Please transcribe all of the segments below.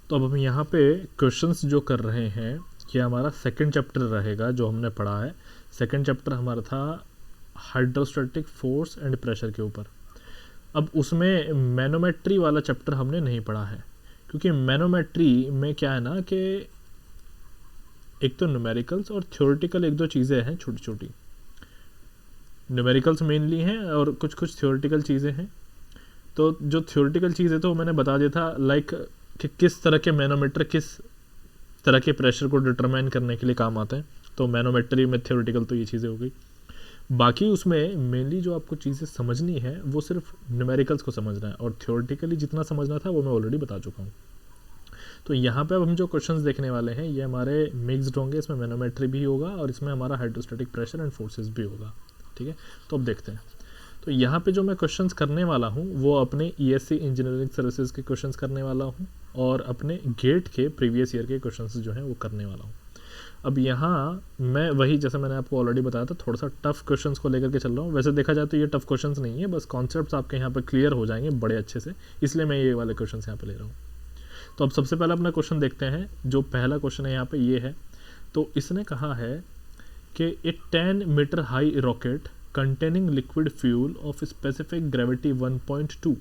तो अब हम यहाँ पे क्वेश्चंस जो कर रहे हैं ये हमारा सेकंड चैप्टर रहेगा जो हमने पढ़ा है। सेकंड चैप्टर हमारा था हाइड्रोस्टैटिक फोर्स एंड प्रेशर के ऊपर। अब उसमें मैनोमेट्री वाला चैप्टर हमने नहीं पढ़ा है, क्योंकि मैनोमेट्री में क्या है ना कि एक तो न्यूमेरिकल्स और थ्योरेटिकल एक दो चीज़ें हैं छोटी छोटी। न्यूमेरिकल्स मेनली हैं और कुछ कुछ थ्योरेटिकल चीज़ें हैं। तो जो थ्योरेटिकल चीज़ है तो मैंने बता दिया था, लाइक कि किस तरह के मैनोमीटर किस तरह के प्रेशर को डिटरमाइन करने के लिए काम आते हैं। तो मैनोमेट्री में थ्योरेटिकल तो ये चीज़ें हो गई। बाकी उसमें मेनली जो आपको चीज़ें समझनी है वो सिर्फ न्यूमेरिकल्स को समझना है, और थ्योरेटिकली जितना समझना था वो मैं ऑलरेडी बता चुका हूँ। तो यहाँ पे अब हम जो क्वेश्चंस देखने वाले हैं ये हमारे मिक्स्ड होंगे, इसमें मैनोमेट्री भी होगा और इसमें हमारा हाइड्रोस्टैटिक प्रेशर एंड फोर्सेस भी होगा। ठीक है, तो अब देखते हैं। तो यहाँ पे जो मैं क्वेश्चंस करने वाला हूँ वो अपने ईएससी इंजीनियरिंग सर्विसेज के क्वेश्चंस करने वाला हूँ और अपने गेट के प्रीवियस ईयर के क्वेश्चंस जो हैं वो करने वाला हूँ। अब यहाँ मैं वही जैसे मैंने आपको ऑलरेडी बताया था थोड़ा सा टफ क्वेश्चंस को लेकर के चल रहा हूँ। वैसे देखा जाए तो ये टफ क्वेश्चंस नहीं है, बस कॉन्सेप्ट्स आपके यहाँ पर क्लियर हो जाएंगे बड़े अच्छे से, इसलिए मैं ये वाले क्वेश्चन यहाँ पे ले रहा हूँ। तो अब सबसे पहले अपना क्वेश्चन देखते हैं। जो पहला क्वेश्चन है यहाँ पे ये है। तो इसने कहा है कि a 10 metre high rocket containing liquid fuel of specific gravity 1.2।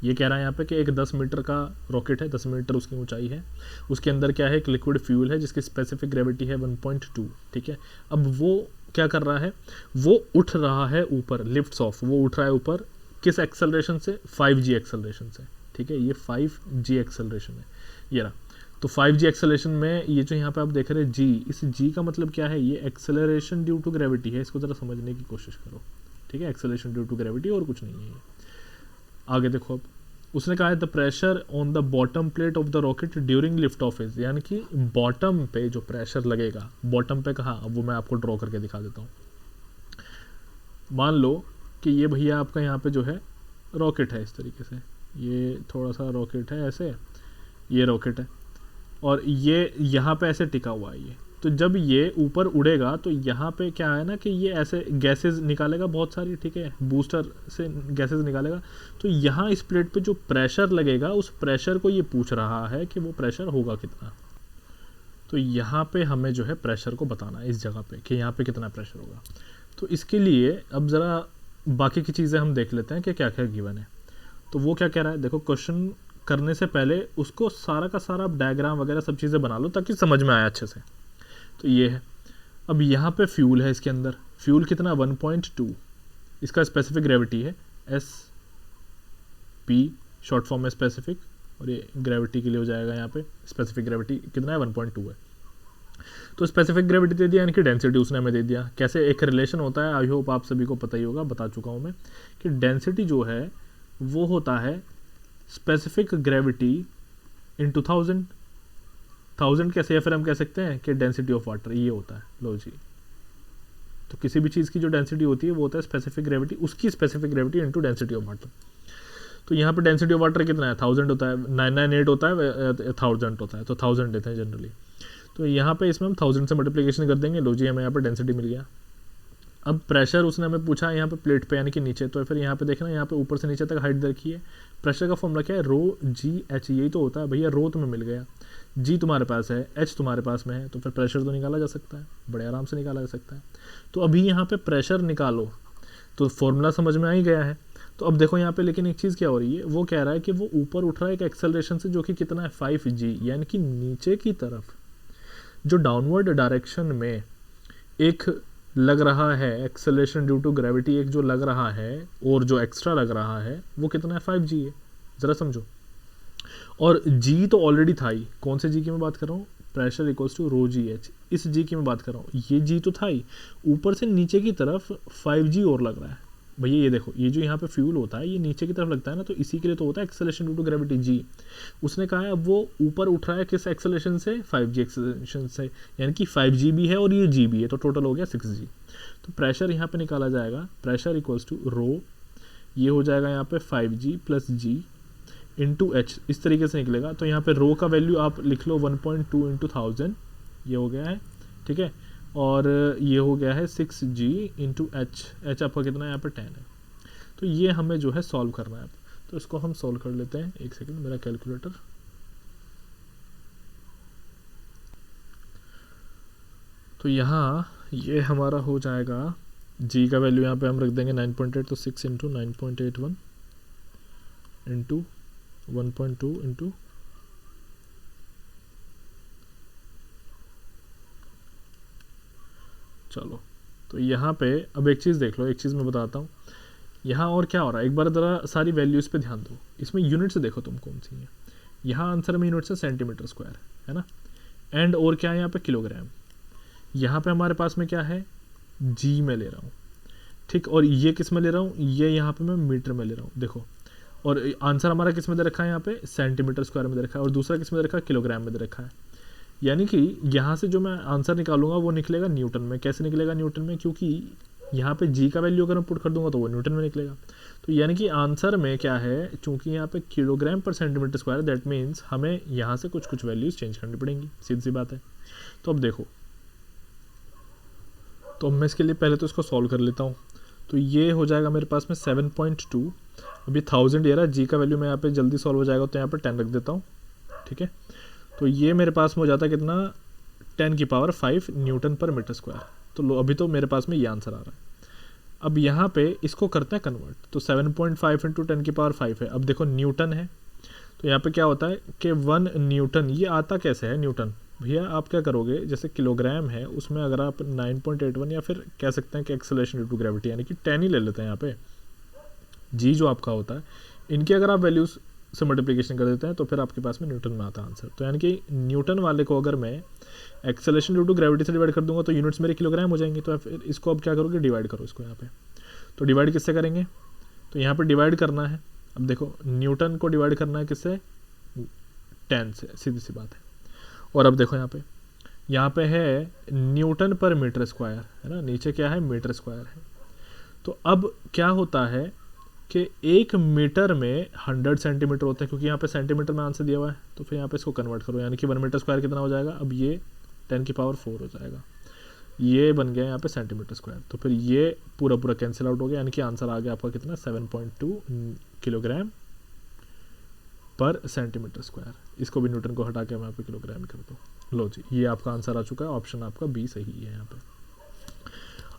ये कह रहा है यहाँ पे कि एक 10 मीटर का रॉकेट है, 10 मीटर उसकी ऊंचाई है, उसके अंदर क्या है, एक लिक्विड फ्यूल है जिसकी स्पेसिफिक ग्रेविटी है 1.2। ठीक है, अब वो क्या कर रहा है, वो उठ रहा है ऊपर, लिफ्ट्स ऑफ, वो उठ रहा है ऊपर किस एक्सेलरेशन से, 5g एक्सेलरेशन से। ठीक है, ये 5g एक्सेलरेशन है ये रहा। तो 5g एक्सेलरेशन में ये जो यहाँ पे आप देख रहे हैं g, इस g का मतलब क्या है, ये एक्सेलरेशन ड्यू टू ग्रेविटी है, इसको ज़रा समझने की कोशिश करो। ठीक है, एक्सेलरेशन ड्यू टू ग्रेविटी और कुछ नहीं है ये। आगे देखो, अब उसने कहा है the pressure on the bottom plate of the rocket during lift off is, यानी कि बॉटम पे जो प्रेशर लगेगा, बॉटम पे कहाँ, अब वो मैं आपको ड्रॉ करके दिखा देता हूँ। मान लो कि ये भैया आपका यहाँ पे जो है रॉकेट है, इस तरीके से ये थोड़ा सा रॉकेट है, ऐसे ये रॉकेट है और ये यहाँ पे ऐसे टिका हुआ है ये। तो जब ये ऊपर उड़ेगा तो यहाँ पे क्या है ना कि ये ऐसे गैसेस निकालेगा बहुत सारी, ठीक है, बूस्टर से गैसेस निकालेगा। तो यहाँ इस प्लेट पे जो प्रेशर लगेगा उस प्रेशर को ये पूछ रहा है कि वो प्रेशर होगा कितना। तो यहाँ पे हमें जो है प्रेशर को बताना है इस जगह पे कि यहाँ पे कितना प्रेशर होगा। तो इसके लिए अब ज़रा बाकी की चीज़ें हम देख लेते हैं कि क्या क्या गिवन है। तो वो क्या कह रहा है, देखो क्वेश्चन करने से पहले उसको सारा का सारा डायग्राम वगैरह सब चीज़ें बना लो ताकि समझ में आए अच्छे से। तो ये है, अब यहाँ पे फ्यूल है, इसके अंदर फ्यूल कितना 1.2, इसका स्पेसिफिक ग्रेविटी है SP, शॉर्ट फॉर्म में स्पेसिफिक, और ये ग्रेविटी के लिए हो जाएगा यहाँ पे स्पेसिफिक ग्रेविटी कितना है 1.2 है। तो स्पेसिफिक ग्रेविटी दे दिया, यानी कि डेंसिटी उसने हमें दे दिया। कैसे एक रिलेशन होता है, आई होप आप सभी को पता ही होगा, बता चुका हूँ मैं कि डेंसिटी जो है वो होता है स्पेसिफिक ग्रेविटी इंटू 1000 कैसे, या फिर हम कह सकते हैं कि डेंसिटी ऑफ वाटर, ये होता है। लो जी, तो किसी भी चीज़ की जो डेंसिटी होती है वो होता है स्पेसिफिक ग्रेविटी, उसकी specific gravity into density of water. तो यहाँ पे डेंसिटी ऑफ वाटर कितना है 1000 होता है, 998 होता है, 1000 होता है, तो 1000 देते हैं जनरली। तो यहाँ पे इसमें हम 1000 से मल्टीप्लिकेशन कर देंगे। लो जी, हमें यहाँ पे डेंसिटी मिल गया। अब प्रेशर उसने हमें पूछा यहाँ पे प्लेट पे यानी कि नीचे, तो फिर यहाँ पे देखना यहाँ पे ऊपर से नीचे तक हाइट देखी है। प्रेशर का फॉर्मूला क्या है, रो जी एच, यही तो होता है भैया। रो तुम्हें मिल गया, जी तुम्हारे पास है, एच तुम्हारे पास में है, तो फिर प्रेशर तो निकाला जा सकता है, बड़े आराम से निकाला जा सकता है। तो अभी यहाँ पे प्रेशर निकालो, तो फॉर्मूला समझ में आ ही गया है। तो अब देखो यहाँ पे लेकिन एक चीज़ क्या हो रही है, वो कह रहा है कि वो ऊपर उठ रहा है एक एक्सेलरेशन से जो कि कितना है 5g, यानी कि नीचे की तरफ जो डाउनवर्ड डायरेक्शन में एक लग रहा है एक्सेलरेशन ड्यू टू ग्रेविटी, एक जो लग रहा है और जो एक्स्ट्रा लग रहा है वो कितना है 5g है। ज़रा समझो, और g तो ऑलरेडी था ही, कौन से g की मैं बात कर रहा हूँ, pressure equals to rho ji h, इस g की मैं बात कर रहा हूँ। ये g तो था ही, ऊपर से नीचे की तरफ 5g और लग रहा है। भैया ये देखो, ये जो यहाँ पे फ्यूल होता है ये नीचे की तरफ लगता है ना, तो इसी के लिए तो होता है acceleration due to gravity g। उसने कहा है अब वो ऊपर उठ रहा है किस एक्सेलरेशन से, 5g एक्सेलरेशन से, यानी कि 5g भी है और ये g भी है, तो टोटल हो गया 6g। तो प्रेशर यहाँ पे निकाला जाएगा, प्रेशर इक्वल्स टू रो, ये हो जाएगा यहाँ पे 5g plus g into H, इस तरीके से निकलेगा। तो यहाँ पे रो का वैल्यू आप लिख लो 1.2 इंटू 1000, ये हो गया है, ठीक है, और ये हो गया है 6g इंटू एच, एच आपका कितना है यहाँ पे 10 है। तो ये हमें जो है सॉल्व करना है। तो इसको हम सॉल्व कर लेते हैं, एक सेकंड, मेरा कैलकुलेटर तो यहाँ ये हमारा हो जाएगा, जी का वैल्यू यहाँ पे हम रख देंगे 9.8, तो 6 इंटू 9.81 इंटू 1.2 इंटू, चलो तो यहाँ पे अब एक चीज़ देख लो, एक चीज़ मैं बताता हूँ यहाँ और क्या हो रहा है। एक बार ज़रा सारी वैल्यूज़ पे ध्यान दो, इसमें यूनिट्स देखो तुम कौन सी हैं। यहाँ आंसर में यूनिट्स है सेंटीमीटर स्क्वायर, है ना, एंड और क्या है यहाँ पे किलोग्राम। यहाँ पे हमारे पास में क्या है, जी में ले रहा हूँ, ठीक, और ये किस में ले रहा हूँ, ये यहाँ पे मैं मीटर में ले रहा हूँ, देखो। और आंसर हमारा किस में दे रखा है, यहाँ पे सेंटीमीटर स्क्वायर में दे रखा है, और दूसरा किस में दे रखा है, किलोग्राम में दे रखा है। यानी कि यहाँ से जो मैं आंसर निकालूंगा वो निकलेगा न्यूटन में। कैसे निकलेगा न्यूटन में, क्योंकि यहाँ पे जी का वैल्यू अगर मैं पुट कर दूंगा तो वो न्यूटन में निकलेगा। तो यानी कि आंसर में क्या है, चूंकि यहाँ पे किलोग्राम पर सेंटीमीटर स्क्वायर, दैट मीन्स हमें यहाँ से कुछ कुछ वैल्यूज चेंज करनी पड़ेंगी, सीधी सी बात है। तो अब देखो, तो अब मैं इसके लिए पहले तो इसको सॉल्व कर लेता हूँ। तो ये हो जाएगा मेरे पास में 7.2, अभी 1000 ये रहा, जी का वैल्यू मैं यहाँ पे जल्दी सॉल्व हो जाएगा तो यहाँ पे 10 रख देता हूँ, ठीक है। तो ये मेरे पास में हो जाता है कितना, 10 की पावर 5 न्यूटन पर मीटर स्क्वायर। तो लो, अभी तो मेरे पास में ये आंसर आ रहा है। अब यहाँ पे इसको करते हैं कन्वर्ट, तो 7.5 इंटू 10 की पावर 5 है। अब देखो न्यूटन है, तो यहाँ पे क्या होता है कि 1 न्यूटन, ये आता कैसे है न्यूटन, भैया आप क्या करोगे, जैसे किलोग्राम है उसमें अगर आप 9.81 या फिर कह सकते हैं कि एक्सेलरेशन ड्यू टू ग्रेविटी यानी कि 10 ही ले लेते हैं यहाँ पे, जी जो आपका होता है, इनकी अगर आप वैल्यूज से मल्टीप्लिकेशन कर देते हैं तो फिर आपके पास में न्यूटन में आता है आंसर। तो यानी कि न्यूटन वाले को अगर मैं एक्सेलरेशन ड्यू टू ग्रेविटी से डिवाइड कर दूंगा तो यूनिट्स मेरे किलोग्राम हो जाएंगे। तो फिर इसको अब क्या करोगे, डिवाइड करो इसको यहाँ पे। तो डिवाइड किससे करेंगे, तो यहाँ पे डिवाइड करना है, अब देखो न्यूटन को डिवाइड करना है किससे, 10 से, सीधी सी बात है। और अब देखो यहाँ पे है न्यूटन पर मीटर स्क्वायर, है ना, नीचे क्या है, मीटर स्क्वायर है। तो अब क्या होता है कि 1 मीटर में 100 सेंटीमीटर होता है, क्योंकि यहाँ पे सेंटीमीटर में आंसर दिया हुआ है। तो फिर यहाँ पे इसको कन्वर्ट करो, यानी कि 1 मीटर स्क्वायर कितना हो जाएगा, अब ये 10 की पावर 4 हो जाएगा, ये बन गया यहाँ पे सेंटीमीटर स्क्वायर। तो फिर ये पूरा पूरा कैंसिल आउट हो गया, यानी कि आंसर आ गया आपका कितना, 7.2 किलोग्राम पर सेंटीमीटर स्क्वायर। इसको भी न्यूटन को हटा के मैं यहाँ पे किलोग्राम कर दूँ। लो जी, ये आपका आंसर आ चुका है, ऑप्शन आपका बी सही है यहाँ पे।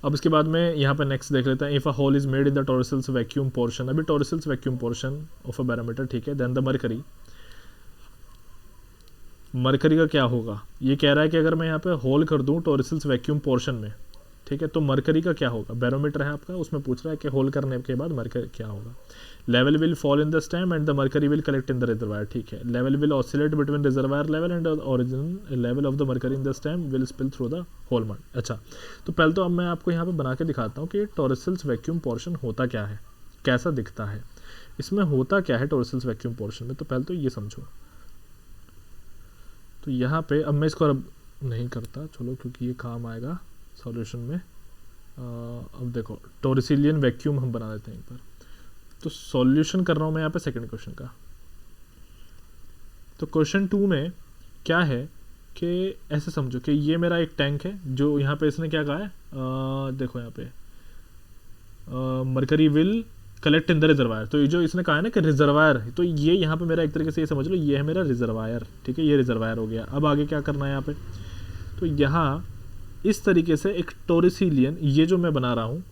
अब इसके बाद में यहाँ पे नेक्स्ट देख लेते हैं, if a hole is made in the Torricelli's vacuum portion. अभी Torricelli's vacuum portion of a barometer, ठीक है, देन द मरकरी, मरकरी का क्या होगा, ये कह रहा है कि अगर मैं यहाँ पे होल कर दूँ टॉरसल्स वैक्यूम पोर्शन में, ठीक है, तो मरकरी का क्या होगा, बैरोमीटर है आपका, उसमें पूछ रहा है कि होल करने के बाद मरकरी क्या होगा। Level will fall in the stem and the mercury will collect in the reservoir, ठीक है। Level will oscillate between reservoir level and origin level of the mercury in the stem will spill through the hole mark. अच्छा, तो पहले तो अब मैं आपको यहाँ पे बना के दिखाता हूँ कि टॉरसल्स वैक्यूम पोर्शन होता क्या है, कैसा दिखता है, इसमें होता क्या है टॉरसल्स वैक्यूम पोर्शन में। तो पहले तो ये समझो। तो यहाँ पे अब मैं इसको अब नहीं करता, चलो, क्योंकि ये काम आएगा सॉल्यूशन में। अब देखो टॉरसिलियन वैक्यूम हम बना देते हैं एक बार। तो सॉल्यूशन कर रहा हूँ मैं यहाँ पे सेकंड क्वेश्चन का। तो क्वेश्चन 2 में क्या है कि ऐसे समझो कि ये मेरा एक टैंक है, जो यहाँ पे इसने क्या कहा है, देखो यहाँ पे mercury will collect in the reservoir. तो ये जो इसने कहा है ना कि रिजर्वायर, तो ये यहाँ पे मेरा एक तरीके से ये समझ लो, ये है मेरा रिजर्वायर, ठीक है, ये रिजर्वायर हो गया। अब आगे क्या करना है यहाँ पे, तो यहाँ इस तरीके से एक टॉरसिलियन, ये जो मैं बना रहा हूँ,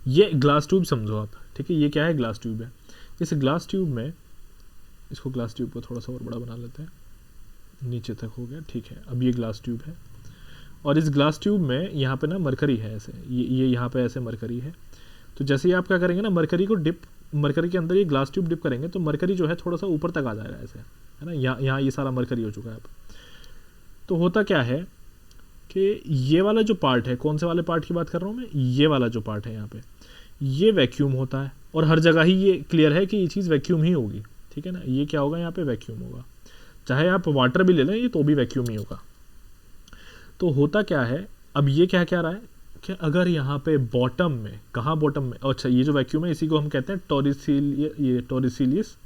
ये ग्लास ट्यूब समझो आप, ठीक है, ये क्या है, ग्लास ट्यूब है। इस ग्लास ट्यूब में, इसको ग्लास ट्यूब को थोड़ा सा और बड़ा बना लेते हैं, नीचे तक हो गया, ठीक है। अब ये ग्लास ट्यूब है, और इस ग्लास ट्यूब में यहाँ पे ना मरकरी है, ऐसे ये यहाँ पे ऐसे मरकरी है। तो जैसे ही आप क्या करेंगे ना, मरकरी को डिप, मरकरी के अंदर ये ग्लास ट्यूब डिप करेंगे तो मरकरी जो है थोड़ा सा ऊपर तक आ जाएगा ऐसे, है ना, यहाँ ये सारा मरकरी हो चुका है अब। तो होता क्या है कि ये वाला जो पार्ट है, कौन से वाले पार्ट की बात कर रहा हूँ मैं, ये वाला जो पार्ट है यहाँ पे, ये वैक्यूम होता है, और हर जगह ही ये क्लियर है कि ये चीज़ वैक्यूम ही होगी, ठीक है ना। ये क्या होगा, यहाँ पे वैक्यूम होगा, चाहे आप वाटर भी ले लें ये तो भी वैक्यूम ही होगा। तो होता क्या है, अब ये क्या कह रहा है कि अगर यहाँ पे बॉटम में, कहाँ बॉटम में, अच्छा ये जो वैक्यूम है इसी को हम कहते हैं टॉरसिलियस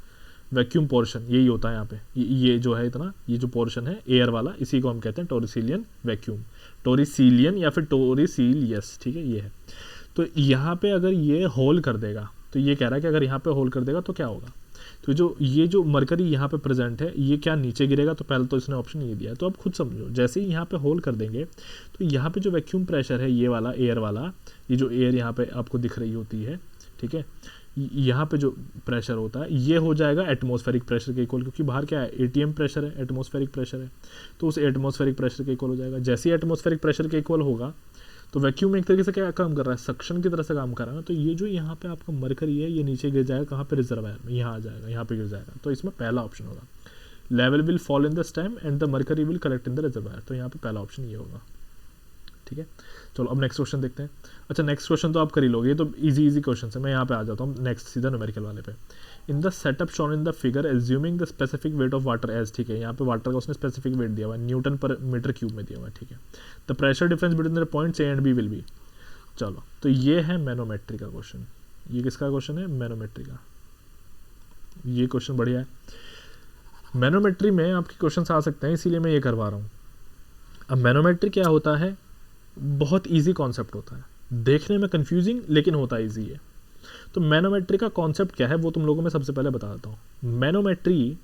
वैक्यूम पोर्शन, यही होता है यहाँ पे, ये जो है इतना, ये जो पोर्शन है एयर वाला, इसी को हम कहते हैं टॉरसिलियन वैक्यूम, टॉरसिलियन या फिर टॉरसिलियस, ठीक है, ये है। तो यहाँ पे अगर ये होल कर देगा, तो ये कह रहा है कि अगर यहाँ पे होल कर देगा तो क्या होगा, तो ये जो मरकरी यहाँ पे प्रेजेंट है, ये क्या नीचे गिरेगा, तो पहले तो इसने ऑप्शन ये दिया है। तो अब खुद समझो, जैसे ही यहाँ पे होल्ड कर देंगे तो यहाँ पे जो वैक्यूम प्रेशर है, ये वाला एयर वाला, ये जो एयर यहाँ पे आपको दिख रही होती है, ठीक है, यहाँ पे जो प्रेशर होता है ये हो जाएगा एटमॉस्फेरिक प्रेशर के इक्वल, क्योंकि बाहर क्या है, एटीएम प्रेशर है, एटमॉस्फेरिक प्रेशर है, तो उस एटमॉस्फेरिक प्रेशर के इक्वल हो जाएगा। जैसे ही एटमॉस्फेरिक प्रेशर के इक्वल होगा तो वैक्यूम एक तरीके से क्या काम कर रहा है, सक्शन की तरह से काम कर रहा है ना। तो ये जो यहाँ पे आपका मरकरी है, ये नीचे गिर जाएगा, कहाँ पे, रिजर्वायर में, यहाँ आ जाएगा, यहाँ पे गिर जाएगा। तो इसमें पहला ऑप्शन होगा, level will fall in the stem and the mercury will collect in the reservoir. तो यहाँ पे पहला ऑप्शन ये होगा, ठीक है। चलो अब नेक्स्ट क्वेश्चन देखते हैं। अच्छा, नेक्स्ट क्वेश्चन तो आप कर ही लोगे, ये तो इजी क्वेश्चन है। मैं यहाँ पे आ जाता हूँ नेक्स्ट सीधा न्यूमेरिकल वाले पे। In the setup shown in the figure assuming the specific weight of water as, ठीक है, यहाँ पे वाटर का उसने स्पेसिफिक वेट दिया हुआ है, न्यूटन पर मीटर क्यूब में दिया हुआ है, ठीक है। The pressure difference between the points A and B will be. चलो, तो ये है मैनोमेट्री का क्वेश्चन। ये किसका क्वेश्चन है, मैनोमेट्री का। ये क्वेश्चन बढ़िया है। मैनोमेट्री में आपके क्वेश्चन आ सकते हैं, इसीलिए मैं ये करवा रहा हूँ। अब मैनोमेट्री क्या होता है, बहुत इजी कॉन्सेप्ट होता है, देखने में कंफ्यूजिंग लेकिन होता इजी है। तो मैनोमेट्री का कॉन्सेप्ट क्या है वो तुम लोगों में सबसे पहले बता देता हूँ। मैनोमेट्री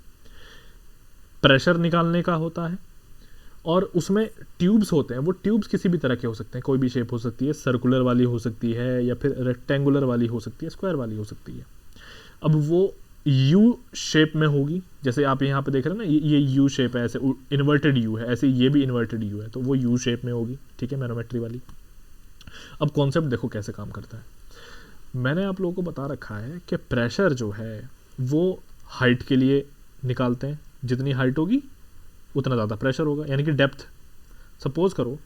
प्रेशर निकालने का होता है, और उसमें ट्यूब्स होते हैं। वो ट्यूब्स किसी भी तरह के हो सकते हैं, कोई भी शेप हो सकती है, सर्कुलर वाली हो सकती है, या फिर रेक्टेंगुलर वाली हो सकती है, स्क्वायर वाली हो सकती है। अब वो यू शेप में होगी, जैसे आप यहाँ पे देख रहे हैं ना, ये यू शेप है, ऐसे इन्वर्टेड यू है, ऐसे ये भी इन्वर्टेड यू है, तो वो यू शेप में होगी, ठीक है, मैनोमेट्री वाली। अब कॉन्सेप्ट देखो कैसे काम करता है। मैंने आप लोगों को बता रखा है कि प्रेशर जो है वो हाइट के लिए निकालते हैं, जितनी हाइट होगी उतना ज़्यादा प्रेशर होगा, यानी कि डेप्थ। सपोज करो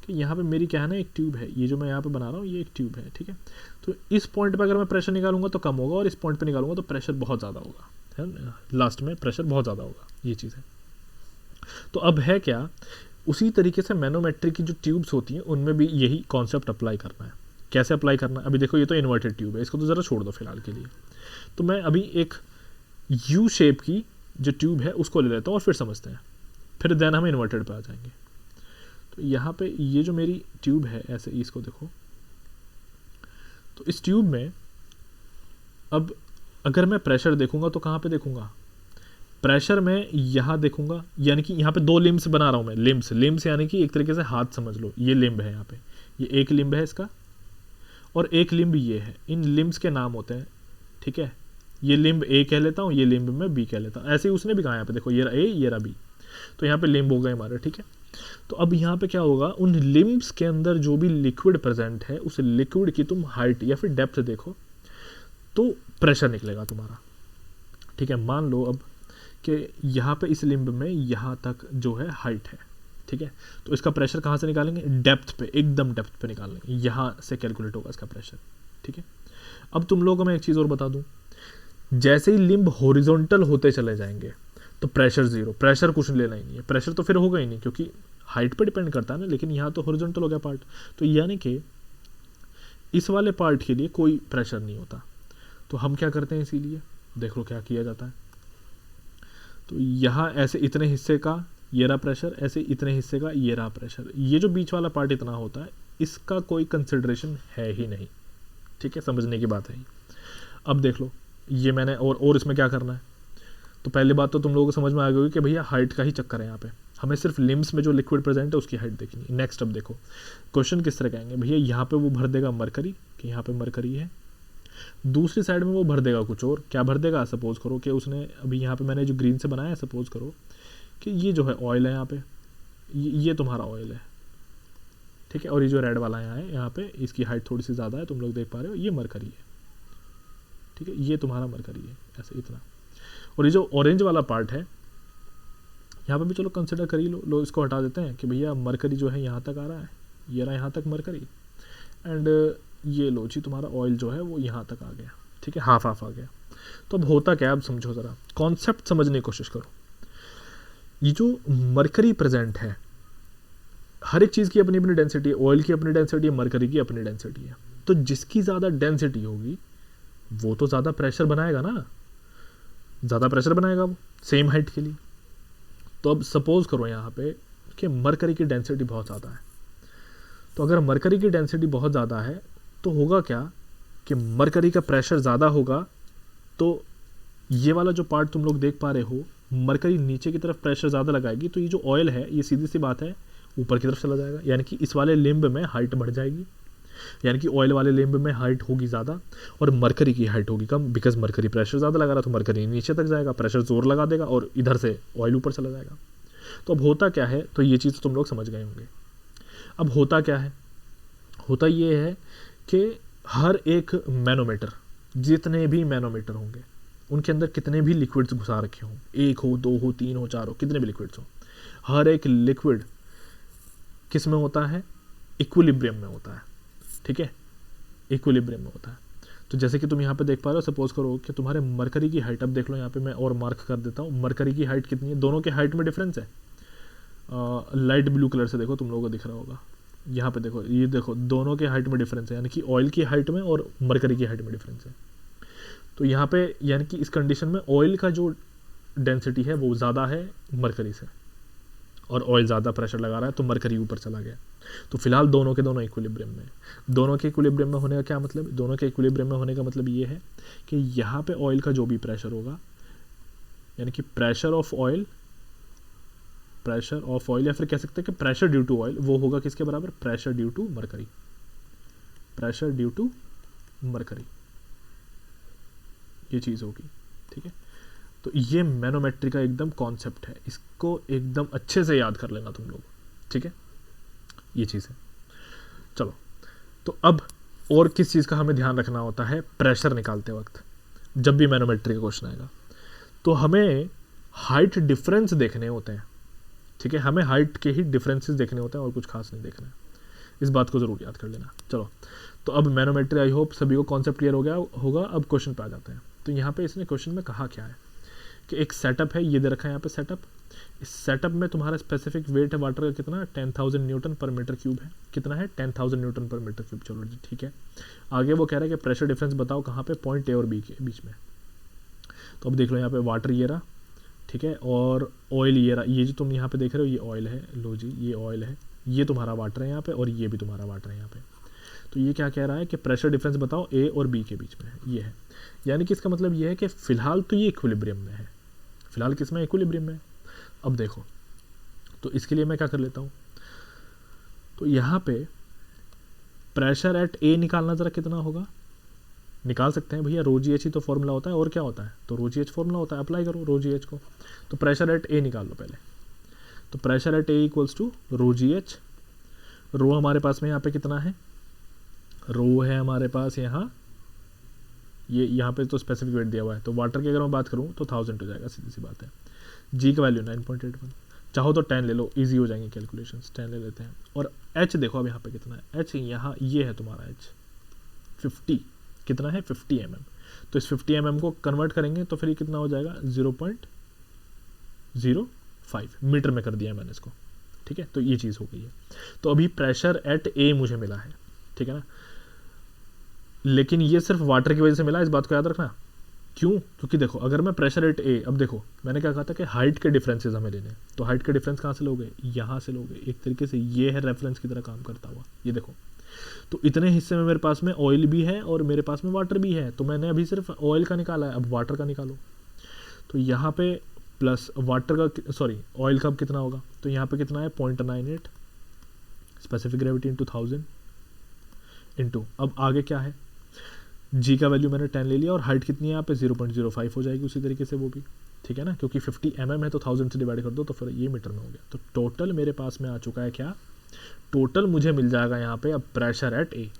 कि यहाँ पे मेरी क्या है ना, एक ट्यूब है, ये जो मैं यहाँ पे बना रहा हूँ ये एक ट्यूब है, ठीक है। तो इस पॉइंट पे अगर मैं प्रेशर निकालूंगा तो कम होगा, और इस पॉइंट पे निकालूंगा तो प्रेशर बहुत ज़्यादा होगा, है, लास्ट में प्रेशर बहुत ज़्यादा होगा, ये चीज़ है। तो अब है क्या, उसी तरीके से मैनोमेट्री की जो ट्यूब्स होती हैं उनमें भी यही कॉन्सेप्ट अप्लाई करना है। कैसे अप्लाई करना है, अभी देखो, ये तो इन्वर्टेड ट्यूब है, इसको तो ज़रा छोड़ दो फिलहाल के लिए। तो मैं अभी एक यू शेप की जो ट्यूब है उसको ले लेता हूँ और फिर समझते हैं, फिर देन हम इन्वर्टेड पे आ जाएंगे। तो यहाँ पे ये जो मेरी ट्यूब है, ऐसे इसको देखो, तो इस ट्यूब में अब अगर मैं प्रेशर देखूंगा तो कहाँ पे देखूंगा, प्रेशर में यहाँ देखूंगा, यानी कि यहाँ पे दो लिम्स बना रहा हूँ मैं, लिम्स यानी कि एक तरीके से हाथ समझ लो, ये लिम्ब है, यहाँ पे ये एक लिम्ब है इसका, और एक लिम्ब ये है। इन लिम्स के नाम होते हैं, ठीक है, ये लिम्ब ए कह लेता हूँ, ये लिम्ब मैं बी कह लेता हूँ। ऐसे ही उसने भी कहा, यहाँ पे देखो, ये रहा ए, ये रहा बी, तो यहाँ पे लिम्ब हो गए हमारे, ठीक है। तो अब यहाँ पे क्या होगा, उन लिम्ब्स के अंदर जो भी लिक्विड प्रेजेंट है, उस लिक्विड की तुम हाइट या फिर डेप्थ देखो तो प्रेशर निकलेगा तुम्हारा, ठीक है। मान लो अब कि यहाँ पे इस लिम्ब में यहाँ तक जो है हाइट है, ठीक है, तो इसका प्रेशर कहाँ से निकालेंगे, डेप्थ पे, एकदम डेप्थ पे निकालेंगे, यहाँ से कैलकुलेट होगा इसका प्रेशर, ठीक है। अब तुम लोगों को मैं एक चीज़ और बता दूँ, जैसे ही लिम्ब हॉरिजॉन्टल होते चले जाएंगे तो प्रेशर जीरो, प्रेशर कुछ लेना ही नहीं है, प्रेशर तो फिर होगा ही नहीं, क्योंकि हाइट पे डिपेंड करता है ना। लेकिन यहाँ तो हॉरिजॉन्टल हो गया पार्ट, तो यानी कि इस वाले पार्ट के लिए कोई प्रेशर नहीं होता। तो हम क्या करते हैं, इसीलिए देख लो क्या किया जाता है। तो यहाँ ऐसे इतने हिस्से का ये रहा प्रेशर, ऐसे इतने हिस्से का ये रहा प्रेशर, ये जो बीच वाला पार्ट इतना होता है, इसका कोई कंसिडरेशन है ही नहीं, ठीक है, समझने की बात है। अब देख लो, ये मैंने और इसमें क्या करना है, तो पहली बात तो तुम लोगों को समझ में आ गई कि भैया हाइट का ही चक्कर है, यहाँ पे हमें सिर्फ लिम्स में जो लिक्विड प्रेजेंट है उसकी हाइट देखनी है। नेक्स्ट अब देखो क्वेश्चन किस तरह कहेंगे, भैया यहाँ पे वो भर देगा मरकरी, कि यहाँ पे मरकरी है, दूसरी साइड में वो भर देगा कुछ और, क्या भर देगा, सपोज करो कि उसने अभी यहाँ पे मैंने जो ग्रीन से बनाया है, सपोज करो कि ये जो है ऑयल है, यहाँ पे ये तुम्हारा ऑयल है, ठीक है, और ये जो रेड वाला यहाँ पे इसकी हाइट थोड़ी सी ज़्यादा है, तुम लोग देख पा रहे हो, ये मरकरी है, ठीक है, ये तुम्हारा मरकरी है, ऐसे इतना। और ये जो ऑरेंज वाला पार्ट है यहाँ पे भी चलो कंसिडर कर ही लो, इसको हटा देते हैं कि भैया मरकरी जो है यहाँ तक आ रहा है, ये रहा यहाँ तक मरकरी, एंड ये लो जी तुम्हारा ऑयल जो है वो यहाँ तक आ गया, ठीक है, हाफ आ गया। तो अब होता क्या, अब समझो ज़रा, कॉन्सेप्ट समझने की कोशिश करो। ये जो मरकरी प्रेजेंट है, हर एक चीज़ की अपनी अपनी डेंसिटी है, ऑयल की अपनी डेंसिटी है, मरकरी की अपनी डेंसिटी है। तो जिसकी ज़्यादा डेंसिटी होगी वो तो ज़्यादा प्रेशर बनाएगा ना, ज़्यादा प्रेशर बनाएगा वो सेम हाइट के लिए। तो अब सपोज करो यहाँ पे कि मरकरी की डेंसिटी बहुत ज़्यादा है, तो अगर मरकरी की डेंसिटी बहुत ज़्यादा है तो होगा क्या कि मरकरी का प्रेशर ज़्यादा होगा, तो ये वाला जो पार्ट तुम लोग देख पा रहे हो, मरकरी नीचे की तरफ प्रेशर ज़्यादा लगाएगी तो ये जो ऑयल है ये सीधी सी बात है ऊपर की तरफ चला जाएगा, यानी कि इस वाले लिम्ब में हाइट बढ़ जाएगी, यानी कि ऑयल वाले लिम्ब में हाइट होगी ज़्यादा और मरकरी की हाइट होगी कम, बिकॉज मरकरी प्रेशर ज़्यादा लगा रहा तो मरकरी नीचे तक जाएगा, प्रेशर जोर लगा देगा और इधर से ऑयल ऊपर चला जाएगा। तो अब होता क्या है, तो ये चीज़ तुम लोग समझ गए होंगे। अब होता क्या है, होता ये है कि हर एक मैनोमीटर, जितने भी मैनोमीटर होंगे उनके अंदर कितने भी लिक्विड्स घुसा रखे हों, 1 हो 2 हो 3 हो 4 हो, कितने भी लिक्विड्स हो, हर एक लिक्विड किस में होता है, इक्विलिब्रियम में होता है, ठीक है, इक्विलिब्रियम में होता है। तो जैसे कि तुम यहाँ पे देख पा रहे हो, सपोज करो कि तुम्हारे मरकरी की हाइट, अब देख लो यहाँ पे मैं और मार्क कर देता हूँ, मरकरी की हाइट कितनी है, दोनों के हाइट में डिफरेंस है, लाइट ब्लू कलर से देखो तुम लोगों को दिख रहा होगा, यहाँ पे देखो, ये देखो दोनों के हाइट में डिफरेंस है, यानी कि ऑयल की हाइट में और मरकरी की हाइट में डिफरेंस है। तो यहाँ पे यानी कि इस कंडीशन में ऑयल का जो डेंसिटी है वो ज़्यादा है मरकरी से, और ऑयल ज़्यादा प्रेशर लगा रहा है तो मरकरी ऊपर चला गया। तो फिलहाल दोनों के दोनों इक्विलिब्रियम में, दोनों के इक्विलिब्रियम में होने का क्या मतलब, दोनों के इक्विलिब्रियम में होने का मतलब ये है कि यहाँ पे ऑयल का जो भी प्रेशर होगा, यानी कि प्रेशर ऑफ ऑयल या फिर कह सकते हैं कि प्रेशर ड्यू टू ऑयल, वो होगा किसके बराबर, pressure due to mercury, pressure due to mercury, ये चीज़ होगी, ठीक है। तो ये मैनोमेट्री का एकदम कॉन्सेप्ट है, इसको एकदम अच्छे से याद कर लेना तुम लोग, ठीक है, ये चीज़ है। चलो, तो अब और किस चीज़ का हमें ध्यान रखना होता है प्रेशर निकालते वक्त, जब भी मैनोमेट्री का क्वेश्चन आएगा तो हमें हाइट डिफरेंस देखने होते हैं, ठीक है, हमें हाइट के ही डिफरेंसेस देखने होते हैं और कुछ खास नहीं देखना है, इस बात को ज़रूर याद कर लेना। चलो, तो अब मैनोमेट्री आई होप सभी को कॉन्सेप्ट क्लियर हो गया होगा। अब क्वेश्चन पे आ जाते हैं। तो यहाँ पे इसने क्वेश्चन में कहा क्या है कि एक सेटअप है, ये दे रखा है यहाँ पे सेटअप, इस सेटअप में तुम्हारा स्पेसिफिक वेट है वाटर का कितना, 10,000 न्यूटन पर मीटर क्यूब है, कितना है 10,000 न्यूटन पर मीटर क्यूब। चलो जी ठीक है। आगे वो कह रहा है कि प्रेशर डिफरेंस बताओ कहाँ पे, पॉइंट ए और बी के बीच में। तो अब देख लो यहाँ पे वाटर ये रहा, ठीक है, और ऑयल ये रहा, ये जो तुम यहाँ पे देख रहे हो ये ऑयल है, लो जी ये ऑयल है, ये तुम्हारा वाटर है यहाँ पे और ये भी तुम्हारा वाटर है यहाँ पे। तो ये क्या कह रहा है कि प्रेशर डिफरेंस बताओ ए और बी के बीच में है, ये है, यानी कि इसका मतलब ये है कि फिलहाल तो ये इक्विलिब्रियम में है, फिलहाल किस में, इक्विलिब्रियम में। अब देखो, तो इसके लिए मैं क्या कर लेता हूँ, तो यहाँ पे प्रेशर एट ए निकालना जरा कितना होगा, निकाल सकते हैं भैया, रो जी एच ही तो फॉर्मूला होता है, और क्या होता है, तो रो जी एच फॉर्मूला होता है, अप्लाई करो रो जी एच को। तो प्रेशर एट ए निकाल लो पहले, तो pressure at A equals to rho ji H, rho हमारे पास में यहाँ पे कितना है, रो है हमारे पास यहाँ, ये यहाँ पे तो स्पेसिफिक वेट दिया हुआ है, तो वाटर की अगर मैं बात करूँ तो 1000 हो जाएगा, सीधी सी बात है। जी का वैल्यू 9.81, चाहो तो 10 ले लो, इजी हो जाएंगे कैलकुलेशंस, 10 ले लेते हैं। और एच देखो अब यहाँ पे कितना है, एच यहाँ ये है तुम्हारा एच 50, कितना है 50 mm, तो इस 50 mm को कन्वर्ट करेंगे तो फिर ये कितना हो जाएगा 0.05 मीटर में कर दिया है मैंने इसको, ठीक है। तो ये चीज़ हो गई है। तो अभी प्रेशर एट ए मुझे मिला है, ठीक है ना, लेकिन ये सिर्फ वाटर की वजह से मिला, इस बात को याद रखना। क्यों, क्योंकि देखो अगर मैं प्रेशर एट ए, अब देखो मैंने क्या कहा था कि हाइट के डिफरेंसेस हमें लेने हैं, तो हाइट के डिफरेंस कहाँ से लोगे, यहाँ से लोगे, एक तरीके से ये है रेफरेंस की तरह काम करता हुआ, ये देखो। तो इतने हिस्से में मेरे पास में ऑयल भी है और मेरे पास में वाटर भी है, तो मैंने अभी सिर्फ ऑयल का निकाला है, अब वाटर का निकालो। तो यहाँ पे प्लस वाटर का, सॉरी ऑयल का कितना होगा, तो यहाँ पे कितना है 0.98 स्पेसिफिक ग्रेविटी इंटू 1000 इंटू, अब आगे क्या है, जी का वैल्यू मैंने 10 ले लिया और हाइट कितनी है यहाँ पे 0.05 हो जाएगी उसी तरीके से वो भी, ठीक है ना, क्योंकि 50 mm है तो 1000 से डिवाइड कर दो तो फिर ये मीटर में हो गया। तो टोटल मेरे पास में आ चुका है क्या, टोटल मुझे मिल जाएगा यहाँ पे अब प्रेशर एट ए,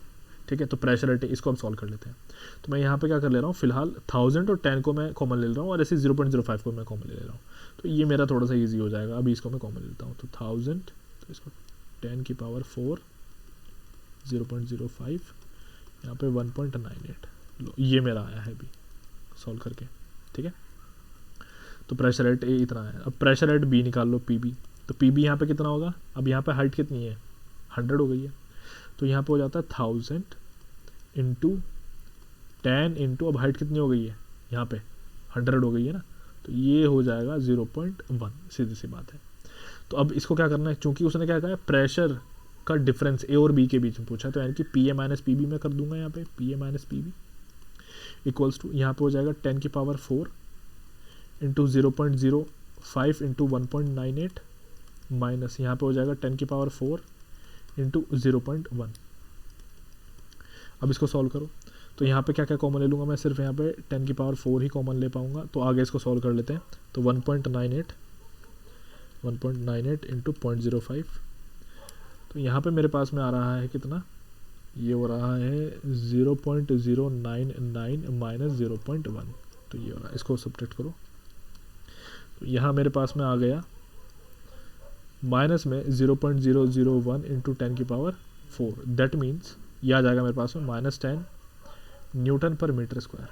ठीक है। तो प्रेशर एट ए इसको हम सॉल्व कर लेते हैं। तो मैं यहाँ पे क्या कर ले रहा हूँ, फिलहाल 1000 और 10 को मैं कॉमन ले रहा हूँ और ऐसे 0.05 को मैं कॉमन ले रहा हूँ, तो ये मेरा थोड़ा सा ईजी हो जाएगा। अभी इसको मैं कॉमन ले लेता हूँ, तो 1000, तो इसको 10 की पावर 4, 0.05, यहाँ पे 1.98, लो ये मेरा आया है अभी सॉल्व करके, ठीक है। तो प्रेशर एट ए इतना है। अब प्रेशर एट बी निकाल लो, पी बी, तो पी बी यहाँ पे कितना होगा, अब यहाँ पे हाइट कितनी है 100 हो गई है, तो यहाँ पे हो जाता है 1000 इंटू 10 इंटू, अब हाइट कितनी हो गई है यहाँ पे 100 हो गई है ना, तो ये हो जाएगा 0.1, सीधी सी बात है। तो अब इसको क्या करना है, चूंकि उसने क्या कहा है प्रेशर का डिफरेंस ए और बी के बीच में पूछा, तो यानी कि P A minus P B में कर दूंगा, यहाँ पे P A minus P B equals to, यहाँ पे हो जाएगा 10 की पावर 4 इंटू 0.05 इंटू 1.98 माइनस यहाँ पे हो जाएगा 10⁴ इंटू 0.1। अब इसको सॉल्व करो, तो यहाँ पे क्या क्या कॉमन ले लूँगा मैं, सिर्फ यहाँ पे 10⁴ ही कॉमन ले पाऊँगा, तो आगे इसको सॉल्व कर लेते हैं। तो 1.98 इंटू 0.05, तो यहाँ पे मेरे पास में आ रहा है कितना, ये हो रहा है 0.099 माइनस 0.1, तो ये हो रहा है, इसको सब्ट्रैक्ट करो, तो यहाँ मेरे पास में आ गया माइनस में 0.001 इंटू 10⁴, दैट मीन्स ये आ जाएगा मेरे पास में -10 न्यूटन पर मीटर स्क्वायर।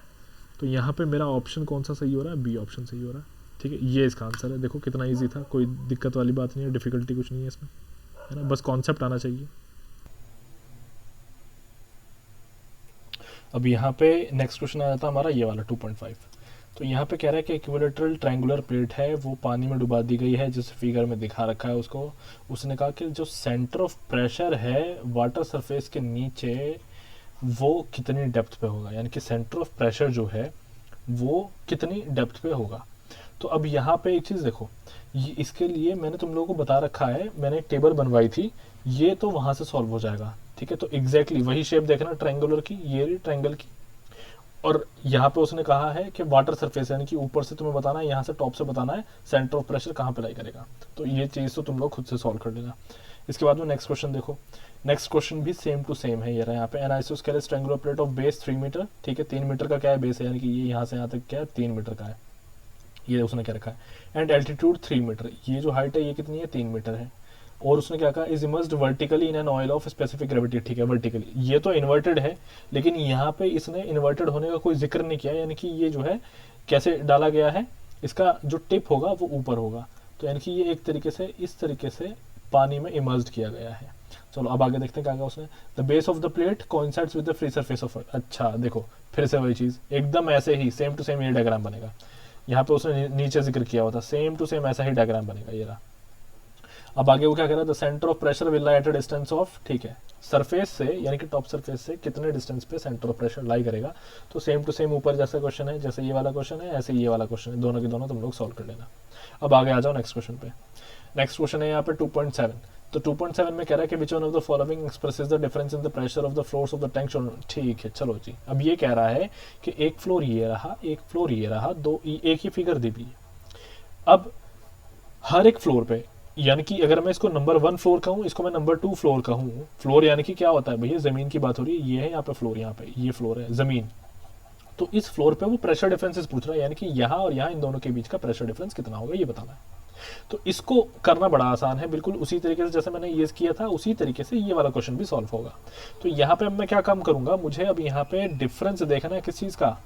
तो यहाँ पे मेरा ऑप्शन कौन सा सही हो रहा है, बी ऑप्शन सही हो रहा है। ठीक है, ये इसका आंसर है। देखो कितना इजी था, कोई दिक्कत वाली बात नहीं है, डिफिकल्टी कुछ नहीं है इसमें, है ना, बस कॉन्सेप्ट आना चाहिए। अब यहाँ पे नेक्स्ट क्वेश्चन आ जाता है हमारा ये वाला 2.5। तो यहाँ पे कह रहा है कि इक्विलेटरल ट्रायंगुलर प्लेट है, वो पानी में डुबा दी गई है, जिस फिगर में दिखा रखा है उसको। उसने कहा कि जो सेंटर ऑफ प्रेशर है वाटर सरफेस के नीचे वो कितनी डेप्थ पे होगा, यानी कि सेंटर ऑफ प्रेशर जो है वो कितनी डेप्थ पे होगा। तो अब यहाँ पे एक चीज़ देखो, इसके लिए मैंने तुम लोगों को बता रखा है, मैंने एक टेबल बनवाई थी, ये तो वहाँ से सॉल्व हो जाएगा। ठीक है, तो एग्जैक्टली वही शेप देखना ट्रायंगुलर की, ये ट्रायंगल की, और यहाँ पे उसने कहा है कि वाटर सरफेस, यानी कि ऊपर से तुम्हें बताना है, यहाँ से टॉप से बताना है सेंटर ऑफ प्रेशर कहाँ पे लाई करेगा। तो ये चीज़ तो तुम लोग खुद से सॉल्व कर लेना। इसके बाद में नेक्स्ट क्वेश्चन देखो, नेक्स्ट क्वेश्चन भी सेम टू सेम है। ये रहा यहाँ पे, an isosceles triangular plate of base 3 metre. ठीक है, 3 मीटर का क्या है बेस है, यानी कि ये यहाँ से यहाँ तक क्या है 3 मीटर का है, ये उसने क्या रखा है। एंड एल्टीट्यूड 3 मीटर, ये जो हाइट है ये कितनी है, 3 मीटर है। और उसने क्या कहा, is immersed vertically in an oil of specific gravity. ठीक है, वर्टिकली, ये तो इन्वर्टेड है, लेकिन यहाँ पे इसने इन्वर्टेड होने का कोई जिक्र नहीं किया, यानी कि ये जो है कैसे डाला गया है, इसका जो टिप होगा वो ऊपर होगा। तो यानी कि ये एक तरीके से इस तरीके से पानी में इमर्स्ड किया गया है। चलो अब आगे देखते हैं क्या कहा उसने। The base of the plate coincides with the free surface of. अच्छा देखो, फिर से वही चीज, एकदम ऐसे ही सेम टू सेम ये डायग्राम बनेगा। यहाँ पे उसने नीचे जिक्र किया हुआ था, सेम टू सेम ऐसा ही डायग्राम बनेगा, ये रहा। अब आगे वो क्या कह रहा है, the centre of pressure will lie at a distance of. ठीक है, सरफेस से यानी कि टॉप सरफेस से कितने डिस्टेंस पे सेंटर ऑफ प्रेशर लाई करेगा। तो सेम टू सेम ऊपर जैसा क्वेश्चन है, जैसे ये वाला क्वेश्चन है ऐसे ये वाला क्वेश्चन है, दोनों के दोनों तुम लोग सॉल्व कर लेना। अब आगे आ जाओ नेक्स्ट क्वेश्चन पे। नेक्स्ट क्वेश्चन है यहाँ पे 2.7। तो 2.7 में कह रहा है कि which one of the following expresses the difference in the pressure of the floors of the tank. ठीक है, चलो जी, अब ये कह रहा है कि एक फ्लोर ये रहा, एक फ्लोर ये रहा, दो एक ही फिगर दी हुई है। अब हर एक फ्लोर पे, यानी कि अगर मैं इसको नंबर 1 फ्लोर कहूँ, इसको मैं नंबर 2 फ्लोर कहूँ। फ्लोर यानी कि क्या होता है भैया, जमीन की बात हो रही है, ये है यहाँ पे फ्लोर, यहाँ पे ये फ्लोर है जमीन। तो इस फ्लोर पे वो प्रेशर डिफरेंसेस पूछ रहा है, यानी कि यहाँ और यहाँ इन दोनों के बीच का प्रेशर डिफरेंस कितना होगा ये बताना है। तो इसको करना बड़ा आसान है, बिल्कुल उसी तरीके से जैसे मैंने ये किया था, उसी तरीके से ये वाला क्वेश्चन भी सॉल्व होगा। तो यहाँ पे मैं क्या काम करूंगा, मुझे अब यहाँ पे डिफरेंस देखना है किस चीज का,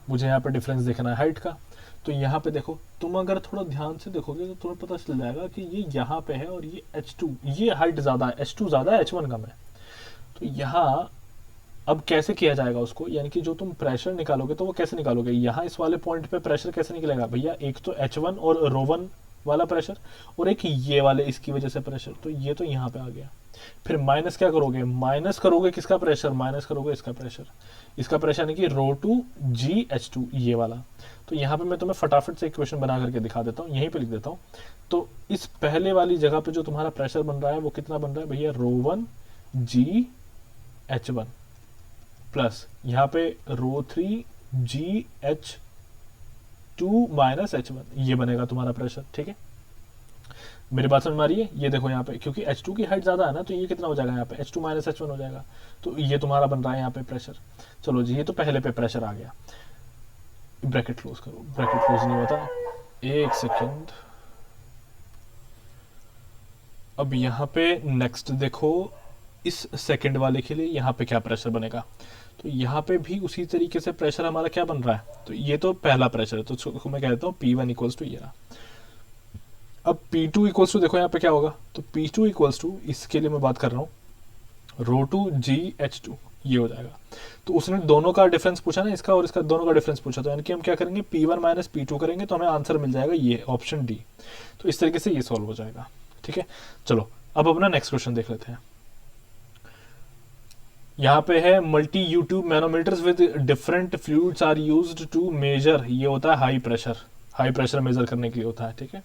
मुझे यहाँ पे डिफरेंस देखना है हाइट का। तो यहाँ पे देखो, तुम अगर थोड़ा ध्यान से देखोगे तो तुम्हें पता चल जाएगा कि ये यहाँ पे है और ये h2, ये हाइट ज्यादा है, h2 ज्यादा है, h1 कम है। तो यहाँ अब कैसे किया जाएगा उसको, यानी कि जो तुम प्रेशर निकालोगे तो वो कैसे निकालोगे, यहाँ इस वाले पॉइंट पे प्रेशर कैसे निकलेगा भैया, एक तो h1 और ρ1 वाला प्रेशर, और एक ये वाले इसकी वजह से प्रेशर, तो ये तो यहाँ पे आ गया। फिर माइनस क्या करोगे, माइनस करोगे किसका प्रेशर, माइनस करोगे इसका प्रेशर, इसका प्रेशर यानी कि ρ2GH2 ये वाला। तो यहाँ पे मैं तुम्हें फटाफट से इक्वेशन बना करके दिखा देता हूँ, यहीं पे लिख देता हूँ। तो इस पहले वाली जगह पे जो तुम्हारा प्रेशर बन रहा है वो कितना बन रहा है भैया, ρ1GH1 प्लस यहाँ पे ρ3GH2 माइनस H1, ये बनेगा तुम्हारा प्रेशर। ठीक है, मेरी बात समझ में आ रही है। ये देखो यहाँ पे, क्योंकि H2 की हाइट ज्यादा है ना, तो ये कितना हो जाएगा यहाँ पे, H2 माइनस H1 हो जाएगा। तो ये तुम्हारा बन रहा है यहाँ पे प्रेशर। चलो जी, ये तो पहले पे प्रेशर आ गया। ब्रैकेट क्लोज करो, ब्रैकेट क्लोज नहीं होता, एक सेकेंड। अब यहाँ पे नेक्स्ट देखो, इस सेकंड वाले के लिए यहाँ पे क्या प्रेशर बनेगा। तो यहाँ पे भी उसी तरीके से प्रेशर हमारा क्या बन रहा है। तो ये तो पहला प्रेशर है, तो मैं कह देता हूँ P1 इक्वल्स टू ये रहा। अब P2 इक्वल्स टू देखो यहाँ पे क्या होगा, तो P2 इक्वल्स टू, इसके लिए मैं बात कर रहा हूँ, ρ2GH2 ये हो जाएगा। तो उसने दोनों का डिफरेंस पूछा ना, इसका और इसका दोनों का डिफरेंस पूछा, तो यानी कि हम क्या करेंगे, P1 माइनस P2 करेंगे तो हमें आंसर मिल जाएगा ये ऑप्शन डी। तो इस तरीके से ये सॉल्व हो जाएगा। ठीक है, चलो अब अपना नेक्स्ट क्वेश्चन देख लेते हैं। यहाँ पे है multi U tube manometers with different fluids are used to measure, ये होता है हाई प्रेशर मेजर करने के लिए होता है, ठीक है।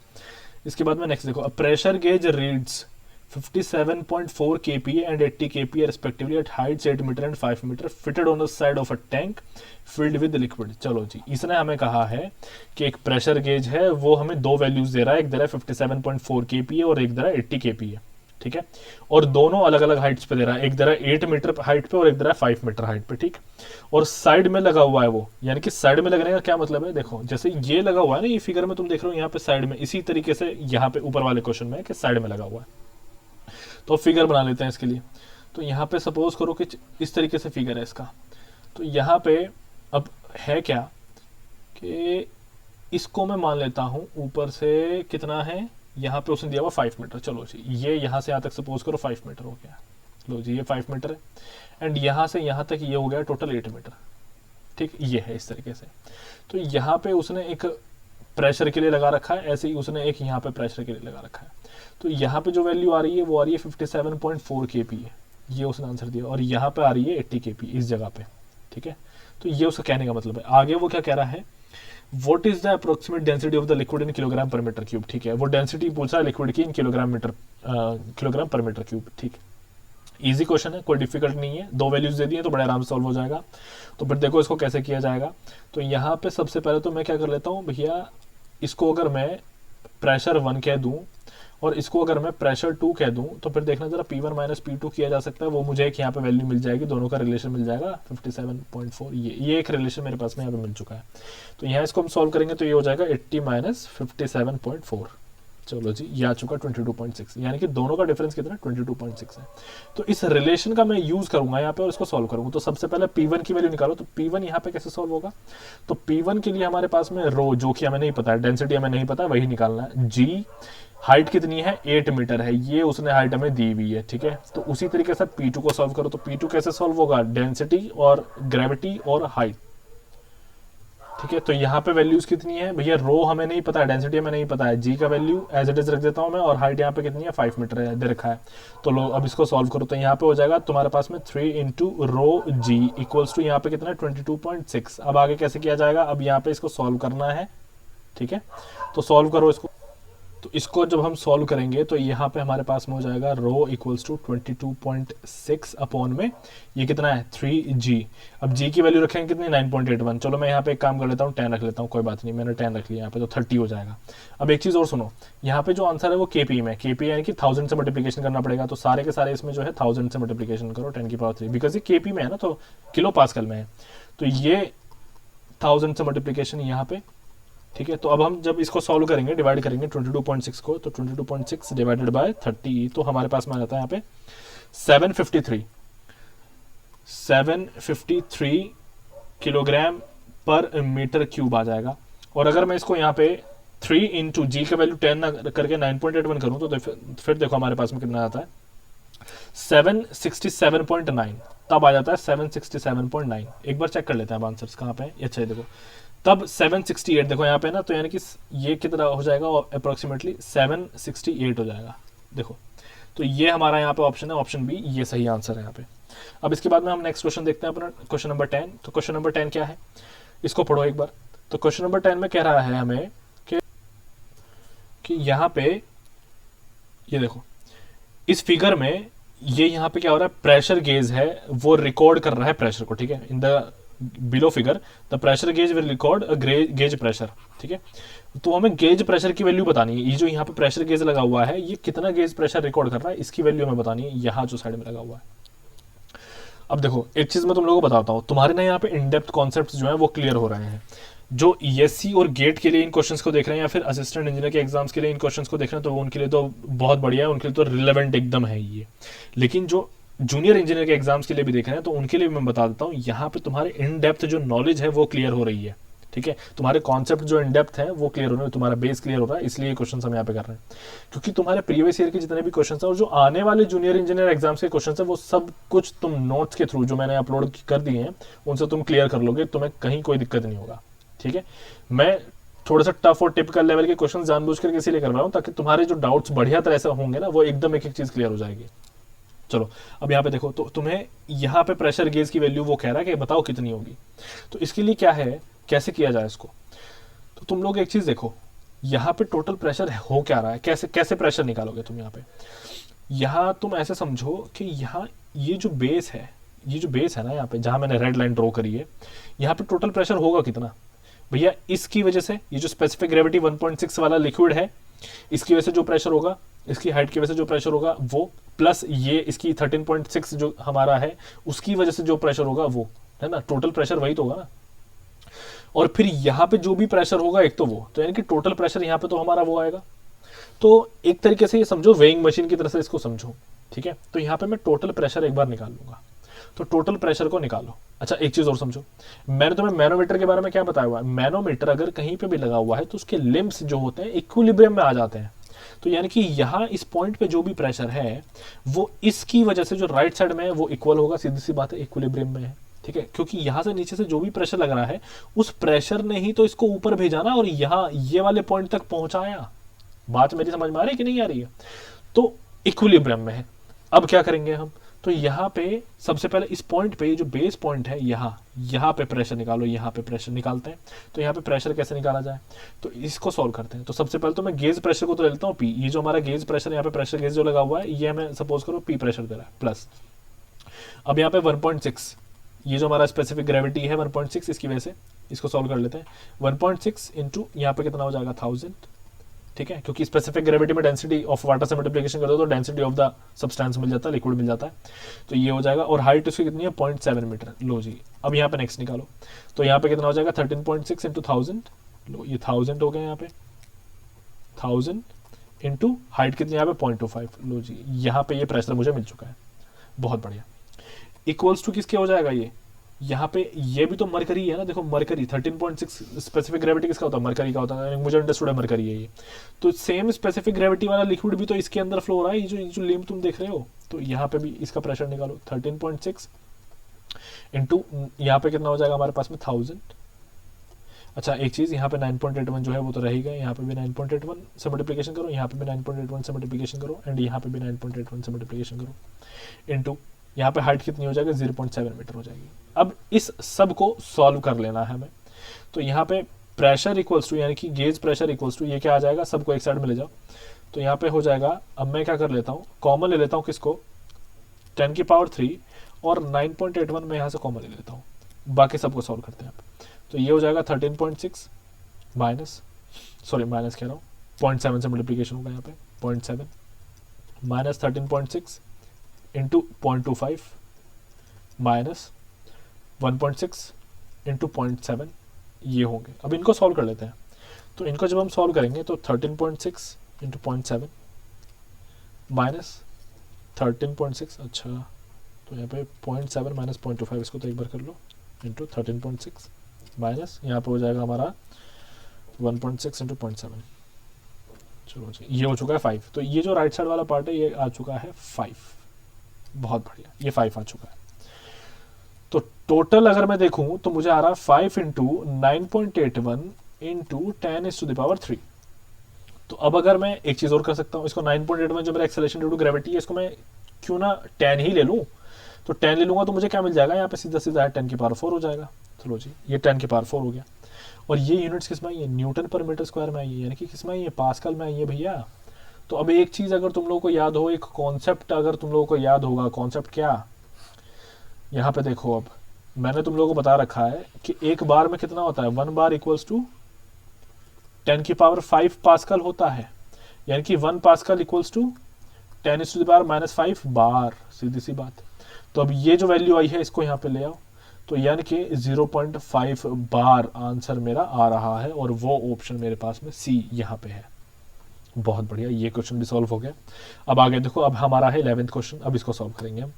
इसके बाद में नेक्स्ट देखो, pressure gauge reads 57.4 kPa and 80 kPa respectively at heights 8 metre and 5 metre fitted on the side of a tank filled with liquid। चलो जी, इसने हमें कहा है कि एक प्रेशर गेज है, वो हमें दो वैल्यूज दे रहा है, एक दे रहा है 57.4 kPa और एक दे रहा है 80 kPa, ठीक है। और दोनों अलग अलग हाइट्स पे दे रहा है, एक दे रहा है 8 मीटर हाइट पे और एक दे रहा है 5 मीटर हाइट पे, ठीक। और साइड में लगा हुआ है वो, यानी कि साइड में लगने का क्या मतलब है, देखो जैसे ये लगा हुआ है ना, ये फिगर में तुम देख रहे हो यहाँ पे साइड में, इसी तरीके से यहाँ पे ऊपर वाले क्वेश्चन में है कि साइड में लगा हुआ है। तो फिगर बना लेते हैं इसके लिए। तो यहाँ पे सपोज करो कि इस तरीके से फिगर है इसका। तो यहाँ पे अब है क्या कि इसको मैं मान लेता हूँ ऊपर से कितना है, यहाँ पे उसने दिया हुआ 5 मीटर। चलो जी, ये यहाँ से यहाँ तक सपोज करो 5 मीटर हो गया। लो जी, ये 5 मीटर है एंड यहाँ से यहाँ तक ये हो गया टोटल 8 मीटर, ठीक। ये है इस तरीके से। तो यहाँ पे उसने एक प्रेशर के लिए लगा रखा है, ऐसे ही उसने एक यहाँ पे प्रेशर के लिए लगा रखा है। तो यहाँ पे जो वैल्यू आ रही है वो आ रही है 57.4 kPa, ये उसने आंसर दिया, और यहाँ पे आ रही है 80 kPa इस जगह पे, ठीक है। तो ये उसका कहने का मतलब है। आगे वो क्या कह रहा है, what is the approximate density of the liquid in kilogram पर मीटर क्यूब, ठीक है। वो डेंसिटी पूछ रहा है लिक्विड की इन किलोग्राम पर मीटर क्यूब, ठीक। इजी क्वेश्चन है, कोई डिफिकल्ट नहीं है, दो वैल्यूज दे दी है तो बड़े आराम से सॉल्व हो जाएगा। तो फिर देखो इसको कैसे किया जाएगा। तो यहाँ पे सबसे पहले तो मैं क्या कर लेता हूँ भैया, इसको अगर मैं प्रेशर 1 कह दूं और इसको अगर मैं प्रेशर 2 कह दूं, तो फिर देखना जरा P1 माइनस P2 किया जा सकता है, वो मुझे एक यहाँ पे वैल्यू मिल जाएगी, दोनों का रिलेशन मिल जाएगा 57.4। ये एक रिलेशन मेरे पास में यहाँ पे मिल चुका है। तो यहाँ इसको हम सॉल्व करेंगे तो ये हो जाएगा 80 माइनस 57.4। चलो जी, ये आ चुका 22.6, यानी कि दोनों का डिफरेंस कितना 22.6 है। तो इस रिलेशन का मैं यूज करूंगा यहाँ पे और इसको सॉल्व करूंगा। तो सबसे पहले P1 की वैल्यू निकालो। तो P1 यहाँ पे कैसे सॉल्व होगा, तो P1 के लिए हमारे पास में रो, जो कि हमें नहीं पता है, डेंसिटी हमें नहीं पता है, वही निकालना है। G हाइट कितनी है 8 मीटर है, ये उसने हाइट हमें दी हुई है, ठीक है। तो उसी तरीके से P2 को सॉल्व करो। तो P2 कैसे सॉल्व होगा, डेंसिटी और ग्रेविटी और हाइट, ठीक है। तो यहाँ पे वैल्यूज कितनी है भैया, रो हमें नहीं पता है, डेंसिटी हमें नहीं पता है, जी का वैल्यू एज इट इज रख देता हूँ मैं, और हाइट यहाँ पे कितनी है 5 मीटर है, दे रखा है। तो लो अब इसको सॉल्व करो। तो यहाँ पे हो जाएगा तुम्हारे पास में 3 into rho g equals to यहाँ पे कितना है 22.6। अब आगे कैसे किया जाएगा, अब यहाँ पे इसको सॉल्व करना है, ठीक है। तो सॉल्व करो इसको। तो इसको जब हम सॉल्व करेंगे तो यहाँ पे हमारे पास में हो जाएगा रो इक्वल्स टू 22.6 अपॉन में ये कितना है 3g। अब g की वैल्यू रखेंगे कितनी 9.81। चलो मैं यहाँ पे एक काम कर लेता हूँ, 10 रख लेता हूँ, कोई बात नहीं, मैंने 10 रख लिया यहाँ पे, तो 30 हो जाएगा। अब एक चीज़ और सुनो, यहाँ पे जो आंसर है वो kp में, kp यानी कि 1000 से मल्टीप्लीकेशन करना पड़ेगा। तो सारे के सारे इसमें जो है 1000 से मल्टीप्लीकेशन करो 10 की पावर 3, बिकॉज ये kp में है ना, तो किलो पास्कल में है। तो ये 1000 से मल्टीप्लीकेशन यहाँ पे, ठीक है। तो अब हम जब इसको सॉल्व करेंगे, डिवाइड करेंगे 22.6 को, तो 22.6 डिवाइडेड बाय 30, तो हमारे पास में आ जाता है यहाँ पे 753 किलोग्राम पर मीटर क्यूब आ जाएगा। और अगर मैं इसको यहाँ पे 3 इंटू जी का वैल्यू 10 करके 9.81 करूँ तो फिर देखो हमारे पास में कितना आता है 767.9, तब आ जाता है 767.9। एक बार चेक कर लेते हैं अब आंसर्स कहाँ पे है। अच्छा है देखो, तब 768 देखो यहाँ पे ना, तो यानी कि ये कितना हो जाएगा अप्रोक्सीमेटली 768 हो जाएगा। देखो तो ये हमारा यहाँ पे ऑप्शन है, ऑप्शन बी ये सही आंसर है यहाँ पे। अब इसके बाद में हम नेक्स्ट क्वेश्चन देखते हैं अपना, क्वेश्चन नंबर 10। तो क्वेश्चन नंबर 10 क्या है, इसको पढ़ो एक बार। तो क्वेश्चन नंबर 10 में कह रहा है हमें कि यहाँ पे ये देखो इस फिगर में ये यहाँ पे क्या हो रहा है, प्रेशर गेज है वो रिकॉर्ड कर रहा है प्रेशर को, ठीक है। In the below figure the pressure gauge will record a gauge pressure, ठीक है। तो हमें गेज प्रेशर की वैल्यू बतानी है। ये जो यहाँ पे प्रेशर गेज लगा हुआ है ये कितना गेज प्रेशर रिकॉर्ड कर रहा है, इसकी वैल्यू हमें बतानी है, यहाँ जो साइड में लगा हुआ है। अब देखो एक चीज मैं तुम लोगों को बताता हूँ, तुम्हारे ना यहाँ पे इन डेप्थ कॉन्सेप्ट जो है वो क्लियर हो रहे हैं। जो ईएससी और गेट के लिए इन क्वेश्चंस को देख रहे हैं या फिर असिस्टेंट इंजीनियर के एग्जाम्स के लिए इन क्वेश्चंस को देख रहे हैं, तो वो उनके लिए तो बहुत बढ़िया है, उनके लिए तो रिलेवेंट एकदम है ये। लेकिन जो जूनियर इंजीनियर के एग्जाम्स के लिए भी देख रहे हैं तो उनके लिए भी मैं बता देता हूँ, यहाँ पे तुम्हारे इन डेप्थ जो नॉलेज है वो क्लियर हो रही है, ठीक है। तुम्हारे कॉन्सेप्ट जो इन डेप्थ है वो क्लियर हो रहे हैं, तुम्हारा बेस क्लियर हो रहा है, इसलिए क्वेश्चन हम यहाँ पे कर रहे हैं। क्योंकि तुम्हारे प्रीवियस ईयर के जितने भी क्वेश्चन है और जो आने वाले जूनियर इंजीनियर एग्जाम्स के क्वेश्चन है वो सब कुछ तुम नोट्स के थ्रू जो मैंने अपलोड कर दिए हैं उनसे तुम क्लियर कर लोगे, तुम्हें कहीं कोई दिक्कत नहीं होगा, ठीक है। मैं थोड़ा सा टफ और टिपिकल लेवल के क्वेश्चन जानबूझकर इसीलिए कर रहा हूँ ताकि तुम्हारे जो डाउट्स बढ़िया तरह से होंगे ना वो एकदम एक एक चीज क्लियर हो जाएगी। चलो अब यहाँ पे देखो, तो तुम्हें यहाँ पे प्रेशर गेज की वैल्यू वो कह रहा है कि बताओ कितनी होगी। तो इसके लिए क्या है, कैसे किया जाए इसको, तो तुम लोग एक चीज देखो, यहाँ पे टोटल प्रेशर हो क्या रहा है, कैसे कैसे प्रेशर निकालोगे तुम यहाँ पे। यहाँ तुम ऐसे समझो कि यहाँ ये जो बेस है, ये जो बेस है ना यहाँ पे जहाँ मैंने रेड लाइन ड्रॉ करी है, यहाँ पे टोटल प्रेशर होगा कितना भैया, इसकी वजह से ये जो स्पेसिफिक ग्रेविटी 1.6 वाला लिक्विड है, इसकी वजह से जो प्रेशर होगा, इसकी हाइट की वजह से जो प्रेशर होगा वो, प्लस ये इसकी 13.6 जो हमारा है उसकी वजह से जो प्रेशर होगा वो, है ना, टोटल प्रेशर वही तो होगा ना। और फिर यहाँ पे जो भी प्रेशर होगा एक तो वो, तो यानी कि टोटल प्रेशर यहाँ पे तो हमारा वो आएगा। तो एक तरीके से ये समझो वेइंग मशीन की तरह से इसको समझो, ठीक है। तो यहाँ पे मैं टोटल प्रेशर एक बार निकाल लूंगा, तो टोटल प्रेशर को निकालो। अच्छा एक चीज और समझो, मैंने तुम्हें मैनोमीटर के बारे में क्या बताया हुआ है, मैनोमीटर अगर कहीं पे भी लगा हुआ है तो उसके लिम्स जो होते हैं इक्विलिब्रियम में आ जाते हैं। तो यानी कि यहाँ इस पॉइंट पे जो भी प्रेशर है वो इसकी वजह से जो राइट साइड में है वो इक्वल होगा, सीधी सी बात है, इक्विलिब्रियम में है, ठीक है। क्योंकि यहां से नीचे से जो भी प्रेशर लग रहा है उस प्रेशर ने ही तो इसको ऊपर भेजा ना, और यहाँ ये वाले पॉइंट तक पहुंचाया। बात मेरी समझ में आ रही है कि नहीं आ रही है। तो इक्विलिब्रियम में है। अब क्या करेंगे हम, तो यहाँ पे सबसे पहले इस पॉइंट पे, जो बेस पॉइंट है यहाँ पे प्रेशर निकालो, यहाँ पे प्रेशर निकालते हैं। तो यहाँ पे प्रेशर कैसे निकाला जाए, तो इसको सॉल्व करते हैं। तो सबसे पहले तो मैं गेज प्रेशर को तो ले लेता हूँ पी, ये जो हमारा गेज प्रेशर यहाँ पे प्रेशर गेज जो लगा हुआ है ये हमें सपोज करो पी प्रेशर दे रहा है, प्लस अब यहाँ पे 1.6, ये जो हमारा स्पेसिफिक ग्रेविटी है 1.6, इसकी वजह से इसको सॉल्व कर लेते हैं। 1.6 इंटू यहाँ पे कितना हो जाएगा 1000, ठीक है, क्योंकि स्पेसिफिक ग्रेविटी में डेंसिटी ऑफ वाटर से मल्टीप्लिकेशन कर दो तो डेंसिटी ऑफ द सब्सटेंस मिल जाता है, लिक्विड मिल जाता है। तो ये हो जाएगा, और हाइट उसकी कितनी है 0.7 मीटर। लो जी, अब यहाँ पे नेक्स्ट निकालो, तो यहाँ पे कितना हो जाएगा 13.6 इंटू 1000, लो ये 1000 हो गया यहाँ पे, 1000 इंटू हाइट कितनी यहाँ पे 0.25, लो जी यहाँ पे ये प्रेशर मुझे मिल चुका है, बहुत बढ़िया। इक्वल्स टू किसके हो जाएगा ये, यहाँ पे ये भी तो मरकरी है ना, देखो मरकरी 13.6 स्पेसिफिक ग्रेविटी किसका होता है, मरकरी का होता है, मुझे अंडरस्टूड है मरकरी है ये। तो सेम स्पेसिफिक ग्रेविटी वाला लिक्विड भी तो इसके अंदर फ्लो हो रहा है, ये जो लिम्ब तुम देख रहे हो। तो यहाँ पे भी इसका प्रेशर निकालो, 13.6 इंटू यहाँ पे कितना हो जाएगा हमारे पास में 1000। अच्छा एक चीज, यहाँ पे 9.81 जो है वो तो रहेगा, यहाँ पे भी 9.81 से मल्टीप्लिकेशन करो, यहाँ पे भी 9.81 से मल्टीप्लिकेशन करो, एंड यहाँ पे भी 9.81 से मल्टीप्लिकेशन करो, इनटू यहाँ पे हाइट कितनी हो जाएगी 0.7 मीटर हो जाएगी। अब इस सब को सॉल्व कर लेना है हमें। तो यहाँ पे प्रेशर इक्वल्स टू, यानी कि गेज प्रेशर इक्वल्स टू, ये क्या आ जाएगा, सबको एक साइड में ले जाओ। तो यहाँ पे हो जाएगा, अब मैं क्या कर लेता हूँ, कॉमन ले लेता हूँ किसको, 10 की पावर 3 और 9.81 में यहाँ से कॉमन ले लेता हूँ, बाकी सबको सॉल्व करते हैं। तो ये हो जाएगा 13.6 माइनस, सॉरी माइनस कह रहा हूँ, 0.7 से मल्टीप्लिकेशन होगा यहाँ पे 0.7 माइनस 13.6 इंटू 0.25 माइनस 1.6 इंटू 0.7, ये होंगे। अब इनको सॉल्व कर लेते हैं। तो इनको जब हम सॉल्व करेंगे तो 13.6 इंटू 0.7 माइनस 13.6, अच्छा तो यहाँ पे 0.7 माइनस 0.25, इसको तो एक बार कर लो, इंटू 13.6 माइनस यहाँ पे हो जाएगा हमारा 1.6 इंटू 0.7, चलो जी ये हो चुका है 5। तो ये जो राइट साइड वाला पार्ट है ये आ चुका है 5, बहुत बढ़िया, ये 5 आ चुका है। तो टोटल अगर मैं देखूं तो मुझे आ रहा है 5 इंटू 9.81 इंटू 10⁻³ तो अब अगर मैं एक चीज और कर सकता हूं, इसको 9.81 जो मेरा एक्सेलरेशन ड्यू टू ग्रेविटी है, इसको मैं क्यों ना 10 ही ले लूं। तो 10 ले लूंगा तो मुझे क्या मिल जाएगा, यहाँ पे सीधा सीधा 10 की पावर 4 हो जाएगा। चलो जी ये 10 की पावर 4 हो गया, और ये यूनिट्स किस में आई है, न्यूटन पर मीटर स्क्वायर में आई है, यानी कि किस में आई है, पास्कल में आई है भैया। तो अब एक चीज अगर तुम लोगों को याद हो, एक कॉन्सेप्ट अगर तुम लोगों को याद होगा, कॉन्सेप्ट क्या, यहाँ पे देखो, अब मैंने तुम लोगों को बता रखा है कि एक बार में कितना होता है, 1 बार इक्वल्स टू 10 की पावर 5 पास्कल होता है, यानी कि 1 पास्कल इक्वल्स टू 10⁻⁻5 बार, सीधी सी बात। तो अब ये जो वैल्यू आई है इसको यहाँ पे ले आओ, तो यानी कि 0.5 बार आंसर मेरा आ रहा है, और वो ऑप्शन मेरे पास में सी यहाँ पे है। बहुत बढ़िया, ये क्वेश्चन भी सॉल्व हो गया। अब आगे देखो, अब हमारा है 11th क्वेश्चन, अब इसको सॉल्व करेंगे हम,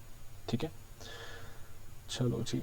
ठीक है। चलो जी।